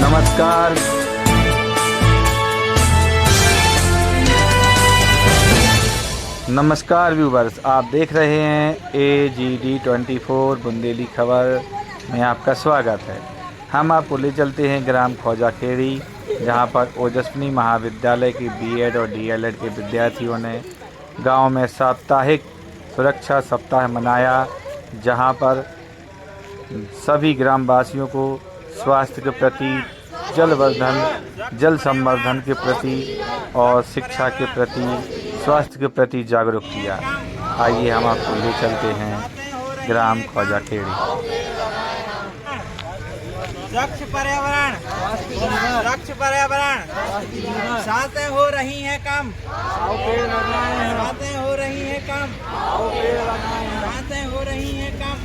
नमस्कार। नमस्कार व्यूवर्स, आप देख रहे हैं AGD24 बुंदेली खबर में आपका स्वागत है। हम आपको ले चलते हैं ग्राम खौजाखेड़ी, जहां पर ओजस्विनी महाविद्यालय की BEd और DLEd के विद्यार्थियों ने गांव में साप्ताहिक सुरक्षा सप्ताह मनाया, जहां पर सभी ग्रामवासियों को स्वास्थ्य के प्रति, जल संवर्धन के प्रति और शिक्षा के प्रति, स्वास्थ्य के प्रति जागरूक किया। आइए हम आपको ले चलते हैं ग्राम खौजाखेड़ी। स्वच्छ पर्यावरण, स्वच्छ पर्यावरण, सांसें हो रही हैं कम, सांसें हो रही हैं कम, सांसें हो रही हैं कम।